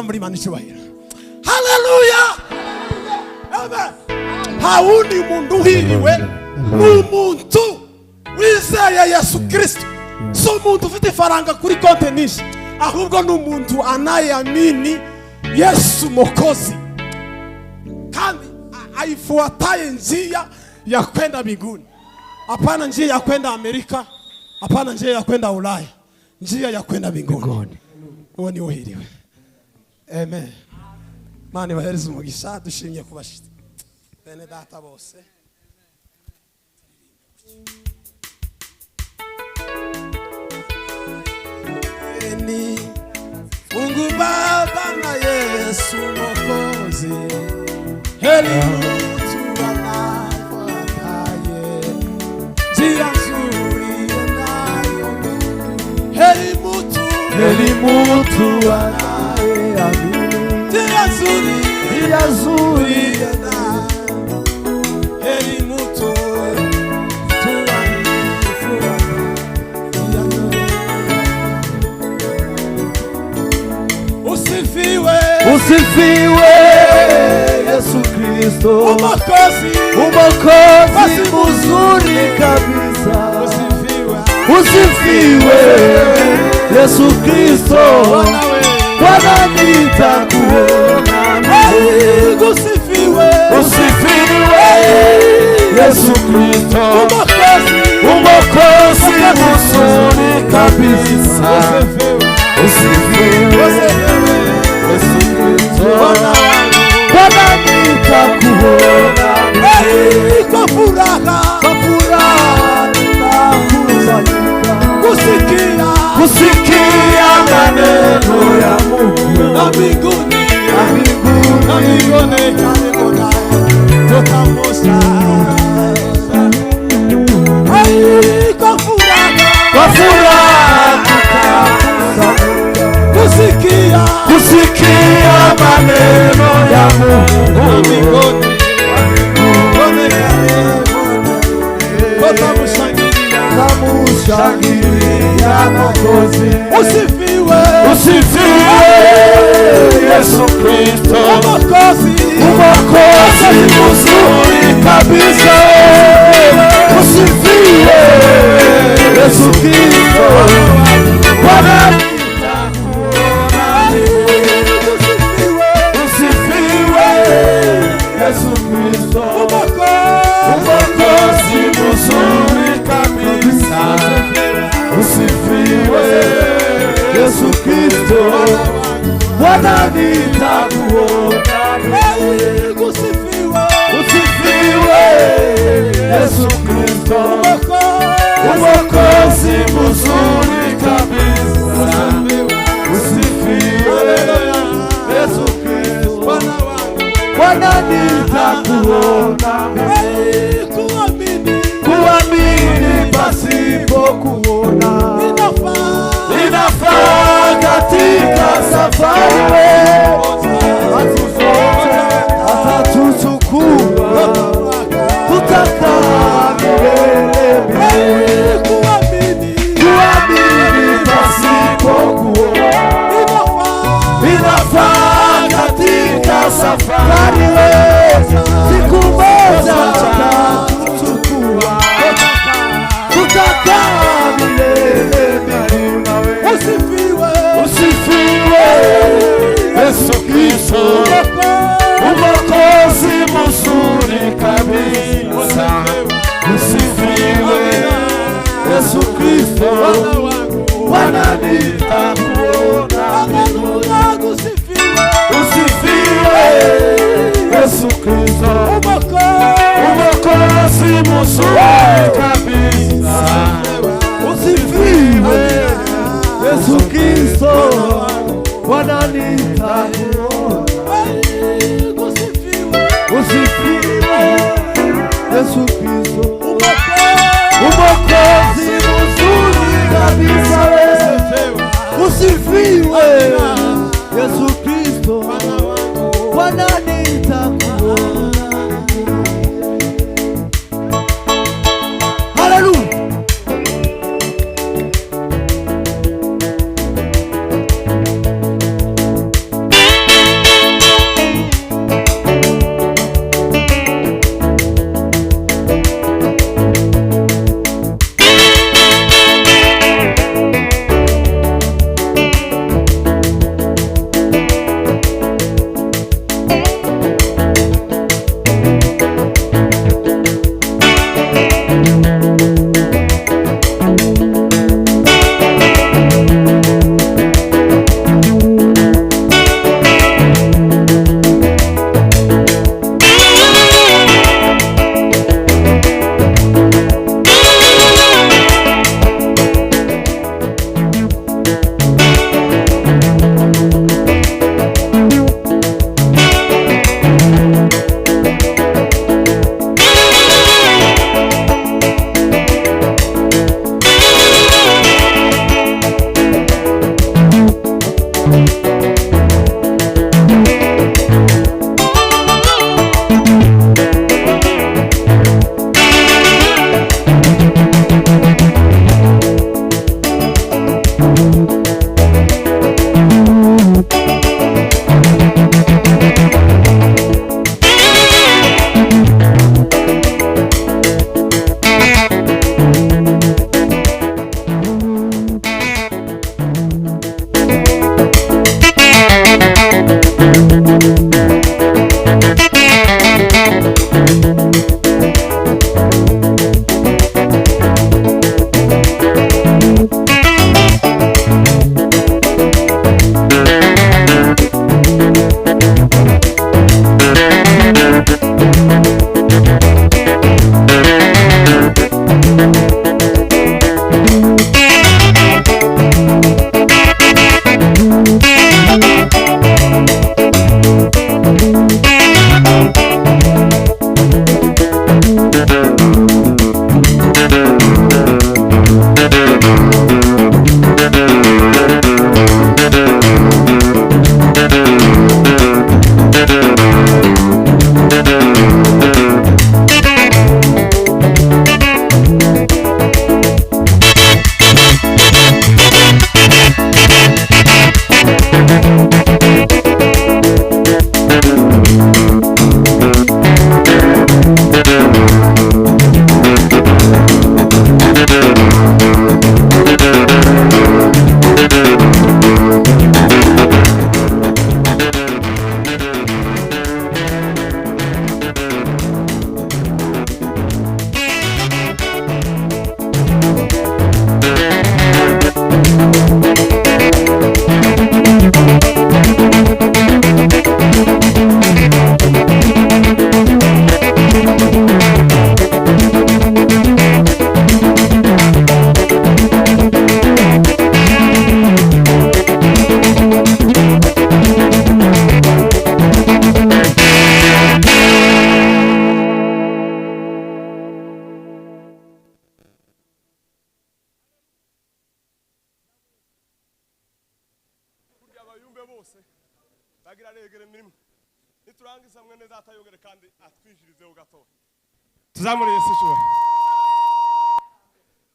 muri manicibahira. Haleluya. Amen. Hauni mundu hiriwe n'umuntu wizeye Yesu Kristo. So umuntu ufite faranga kuri konte nyinshi, ahubwo n'umuntu anayeamini Yesu Mwokozi kandi aifuataye njia ya kwenda mbinguni. Hapana njia ya kwenda Amerika, hapana njia ya kwenda Ulaya, njia ya kwenda mbinguni. Uwo ni uhiriwe. Amen. Mani bahereza umugisha, dushimye kubashitse. Bene data bose. Ni Mungu Baba na Yesu Mwokozi. Heri mtu anayefuataye njia nzuri nayo. Heri mtu anayeamini njia nzuri nayo. Heri mtu Usifiwe Yesu Kristo, Mwokozi mzuri kabisa. Usifiwe Yesu Kristo, Bwana nitakuona. Usifiwe Yesu Kristo, Mwokozi mzuri kabisa. Usifiwe Yesu Kristo, Bwana nitakuona. Kwa furaha kusikia maneno ya Mungu na mbinguni tutamosha. Kwa furaha kusikia maneno ya Mungu na mbinguni tamushangilia Mwokozi. Usifiwe Yesu Kristo, Mwokozi mzuri kabisa. Usifiwe Yesu Kristo, Bwana nitakuona. Usifiwe Yesu Kristo, Mwokozi mzuri kabisa. Usifiwe Yesu Kristo, Bwana nitakuona. Usifiwe Yesu Kristo, Mwokozi mzuri kabisa. Usifiwe Yesu Kristo, Bwana nitakuona. Kuamini pasipo kuona inafaa katika safari. Atatuchukua tutakaa milele. Kuamini pasipo kuona inafaa katika safari. Siku moja atatuchukua tutakaa milele. Usifiwe Yesu Kristo, Mwokozi mzuri kabisa. Usifiwe Yesu Kristo, Bwana nitakuona. Usifiwe Yesu Kristo, Mwokozi mzuri kabisa. Usifiwe Yesu Kristo, Bwana nitakuona. Usifiwe Yesu Kristo, Mwokozi mzuri kabisa. Usifiwe Yesu Kristo, Bwana nitakuona. Haleluya. abayumbe bose bagira regere mirimo niturangiza mwene data yongere kandi atwinjirizeho gato tuzamuriye sisho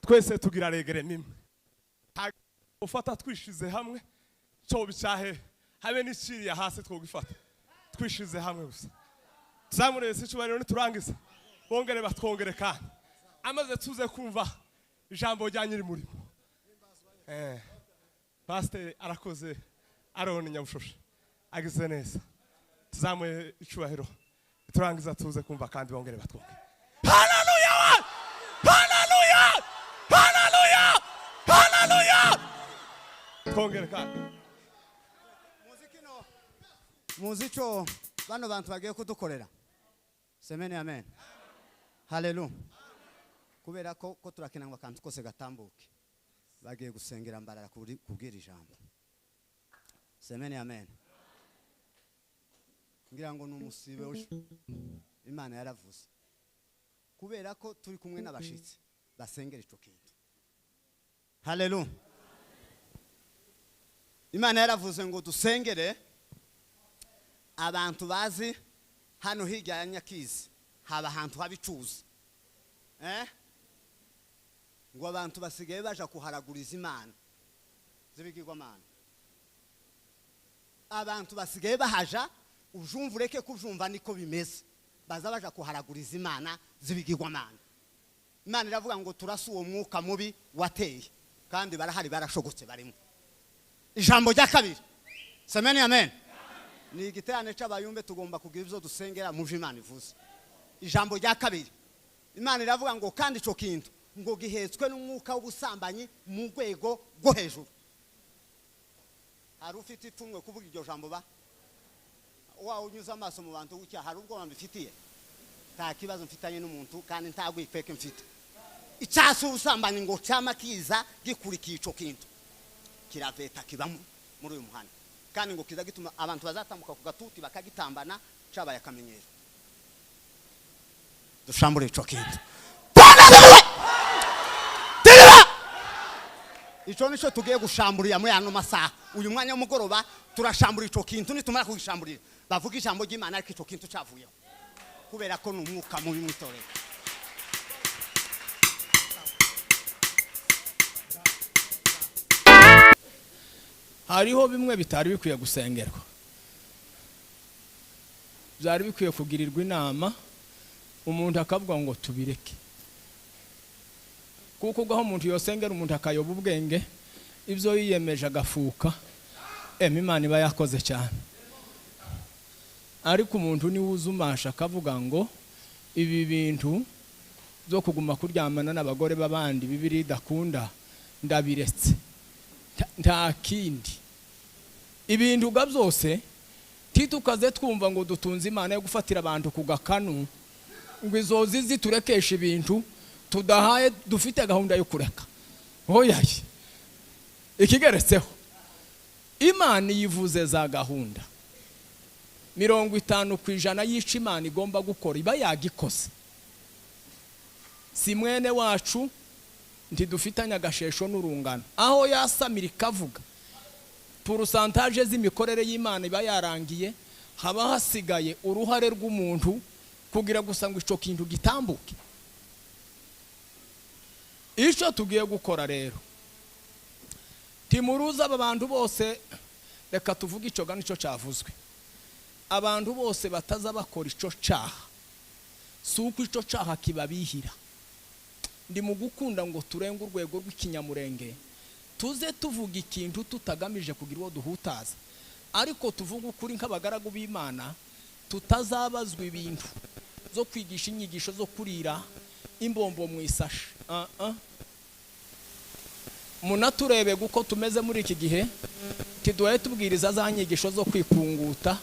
twese tugira regere mimwe ufata twishize hamwe cyo bicahe habe n'ikiriya hasi twogifata twishize hamwe gusa tuzamuriye sisho rero niturangiza bongere batwongere kandi amaze tuze kumva ijambo rya nyiri murimo Pastor arakoze Aroni Nyabushosha agize neza tuzamuye icubahiro turangiza tuze kumva kandi bongere batwongere haleluya haleluya haleluya haleluya twongere kandi muziko bano bantu bagiye kudukorera semene amen haleluya kubera ko turakenangwa kandi kose gatambuke bagiye gusengera mbarara kubwira ijambo semene amen ngira ngo numusibe Imana yaravuze kubera ko turi kumwe n'abashitsi basengera ico kintu haleluya Imana yaravuze ngo dusengere abantu bazi hano hirya ya Nyakizi haba ahantu habicuza ngo abantu basigaye baje kuharaguriza Imana zibigirwa Imana abantu basigaye bahaja ujumva ureke kujumva niko bimeze baza baje kuharaguriza Imana zibigirwa Imana Imana iravuga ngo turase uwo mwuka mubi wateye kandi barahari barashogotse barimo ijambo rya kabiri semeni amen ni igiterane c'abayumbe tugomba kugira ivyo dusengera mu Imana ivuze ijambo rya kabiri Imana iravuga ngo kandi ico kintu ngo gihetswe n'umwuka w'ubusambanyi mu rwego rwo hejuru hari ufite ipfunwe kuvuga iryo jambo ba wawe unyuza amaso mu bantu gucya hari ubwo bambifitiye nta kibazo mfitanye n'umuntu kandi ntagwikweke mfite icyasu ubusambanyi ngo cyama kiza gikurikiye ico kintu kiraveta kibamo muri uyu muhanda kandi ngo kiza gituma abantu bazatambuka ku gatuti bakagitambana cabaye akamenyero dushambure ico kintu ico nico tugiye gushamburira muri ano masaha uyu mwanya w'umugoroba turashambura ico kintu nitumara kugishamburira bavuga ijambo ry'Imana ariko ico kintu cavuyeho kubera ko n'umwuka mubi mwitorera hariho bimwe bitari bikwiye gusengerwa byari bikwiye kugirirwa inama umuntu akavuga ngo tubireke kuko gaho umuntu yosengera umuntu akayoba ubwenge ibyo yiyemeje agafuka Imana iba yakoze cyane ariko umuntu ni wuzumasha akavuga ngo ibi bintu byo kuguma kuryamana n'abagore babandi bibiri dakunda ndabiretse nta kindi ibintu byose titukaze twumva ngo dutunze Imana yo gufatira abantu ku gakanu ngo izozi ziturekesha ibintu tudahaye dufite gahunda yo kureka. Oyaye ikigeretseho Imana yivuze za gahunda 50% yica Imana igomba gukora iba yagikoze. Si mwene wacu ntidufitanya agashesho n'urungano aho yasamira ikavuga pourcentage z'imikorere y'Imana iba yarangiye, haba hasigaye uruhare rw'umuntu kugira gusa ngo ico kintu gitambuke. Ico tugiye gukora rero timuruza abantu bose, reka tuvuge ico gani cyo cyavuzwe, abantu bose bataza bakora ico caha suko ico caha kibabihira. Ndi mu gukunda ngo turenge urwego rw'ikinyamurenge, tuze tuvuga ikintu tutagamije kugira uwo duhutaza, ariko tuvuga ukuri nk'abagaragu b'Imana, tutazabazwa ibintu zo kwigisha inyigisho zo kurira imbombo mu isashi. Munaturebe guko tumeze muri iki gihe, tiduhaye tubwiriza za nyigisho zo kwikunguta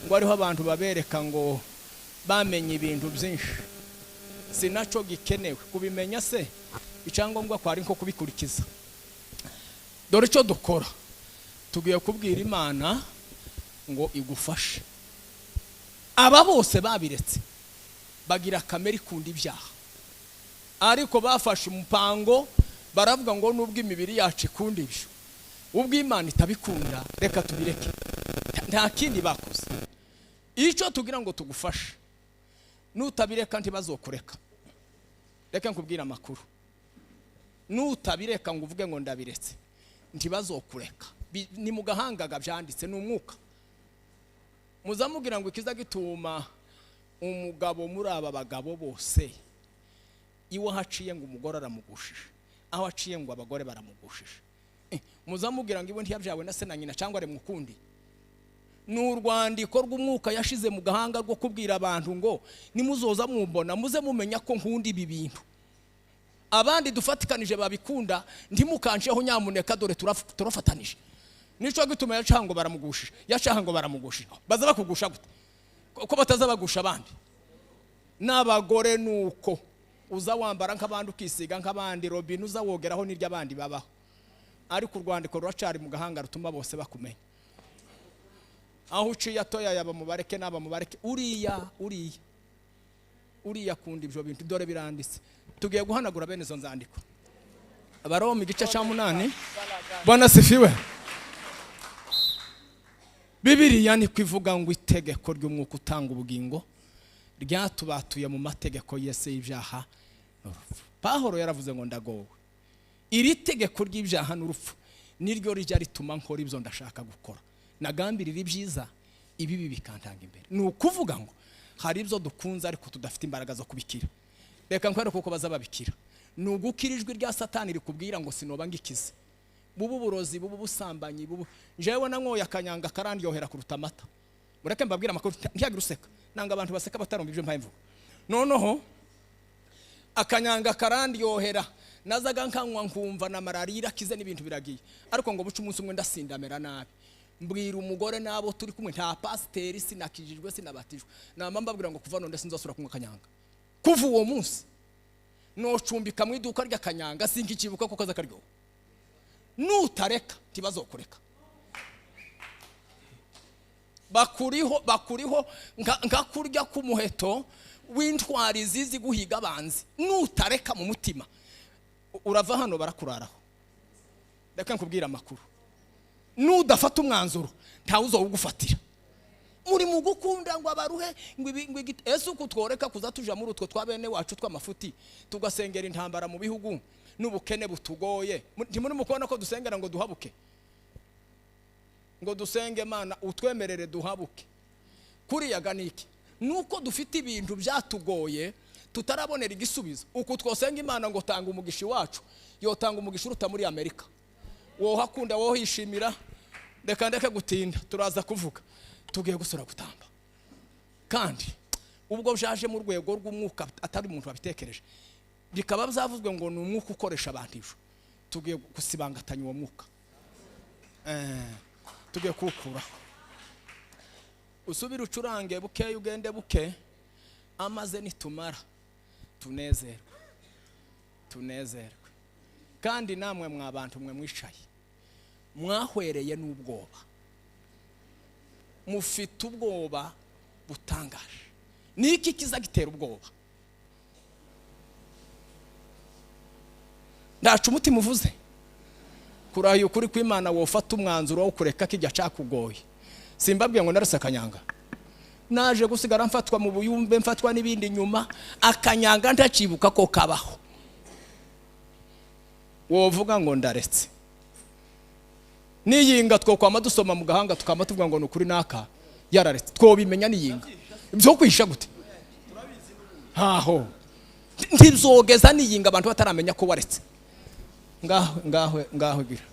ngo ariho abantu babereka ngo bamenye ibintu byinshi. Sinaco gikenewe kubimenya, se icyangombwa kwari nko kubikurikiza. Dore cyo dukora, tugiye kubwira Imana ngo igufashe. Aba bose babiretse bagira kamere ikunda ibyaha, ariko bafashe umupango baravuga ngo nubwo imibiri yacu ikunda ibyo, ubwo Imana itabikunda reka tubireke. Nta kindi bakoze. Icyo tugira ngo tugufashe, nutabireka ntibazokureka. Reka nkubwira amakuru, nutabireka ngo uvuge ngo ndabiretse ntibazokureka. Ni mu gahangaga byanditse n'umwuka. Muzamugira ngo ikiza gituma umugabo muri aba bagabo bose iwe haciye ngo umugore aramugushije, aho aciye ngo abagore baramugushije. Muzamugira ngo iwe ntiyabyawe na se na nyina cyangwa ari mukundi. N'urwandiko rw'umwuka yashize mu gahanga rwo kubwira abantu ngo nimuzoza mumbona muze mumenya ko nkunda ibi bintu. Abandi dufatikanije babikunda ntimukanceho nyamuneka, dore turafatanije. Nico gituma yacaha ngo baramugushije, yacaha ngo baramugushije. Baza bakugusha gute ko bataza bagusha abandi? N'abagore nuko uza wambara nk'abandi ukisiga nk'abandi, robine uza wogeraho n'irya abandi babaho, ariko urwandiko ruracari mu gahanga rutuma bose bakumenya. Aho uciye atoya yaba mubareke naba mubareke, uriya kundi ibyo bintu dore biranditse. Tugiye guhanagura bene izo nzandiko. Abaroma igice cya 8. Bwana sifiwe. Bibiliya ni kwivuga ngo itegeko ry'umwuka utanga ubugingo ryatubatuye mu mategeko yese y'ibyaha n'urupfu. Pawulo yaravuze ngo ndagowe. Iri tegeko ry'ibyaha n'urupfu niryo rijya rituma nkora ibyo ndashaka gukora. Nagambirira ibyiza ibibi bikantanga imbere. Ni ukuvuga ngo hari ibyo dukunze ariko tudafite imbaraga zo kubikira. Reka nkwereke uko bazababikira. Ni ugukirijwe rya Satani rikubwira ngo sinoba ngikize. Bubu burozi, bubu busambanyi, bubu jewe nanyoye akanyanga karandyohera kuruta amata. Mureke mbabwira amakuru ntiyagira useka. Nanga abantu baseka batarumva ibyo mpaye mvuga. Noneho akanyanga karandyohera, nazaga nkanywa nkumva na malaria kize n'ibintu biragiye. Ariko ngo buca umunsi umwe ndasindamera nabi. Mbwira umugore nabo turi kumwe, nta pasiteri sinakijijwe sinabatijwe. Nama mbabwira ngo kuva none sinzosura kunywa akanyanga. Kuva uwo munsi nocumbika mu iduka ry'akanyanga sinkikibuka ko kaza karyo. Nutareka tibazokureka. Bakuriho ngakurya kumuheto w'intwari zizi guhiga abanzi. Nutareka mu mutima urava hano barakuraraho. Reka nkubwira amakuru, nudafata umwanzuro ntawe uzogufatira. Muri mu gukunda ngo abaruhe ngo ese uko tworeka kuza tuja muri utwo twabene wacu tw'amafuti tugasengera intambara mu bihugu n'ubukene butugoye. Ntimuri mukubona ko dusengera ngo duhabuke, ngo dusenge Imana utwemerere duhabuke. Kuriya ganiki nuko dufite ibintu byatugoye tutarabonera igisubizo. Uko twosenga Imana ngo tanga umugishi wacu, yotanga umugishi uruta muri Amerika. Wowe hakunda wowe hishimira. Reka ndeke gutinda, turaza kuvuga. Tugiye gusura gutamba. Kandi ubwo byaje mu rwego rw'umwuka atari umuntu wabitekereje, bikaba byavuzwe ngo ni umwuka ukoresha abantu ijo. Tugiye gusibangatanya uwo mwuka. Tugiye kukura. usubire ucurange buke ugende buke amaze nitumara tunezerwe kandi namwe mwabantu mwe mwishaye mwahwereye n'ubwoba mufite ubwoba butangaje niki kizagitera ubwoba ndacu umutima uvuze kurahiye ukuri kw'Imana wofata umwanzuro wo kureka kijya cakugoye simbabwiye ngo narose akanyanga naje gusigara mfatwa mu buyumbe mfatwa n'ibindi nyuma akanyanga ntacibuka ko kabaho wovuga ngo ndaretse niyinga twokwama dusoma mu gahanga tukama tuvuga ngo nukuri naka yararetse twobimenya niyinga byo kwisha gute haho ntibzogeza niyinga abantu bataramenya ko waretse ngaho gira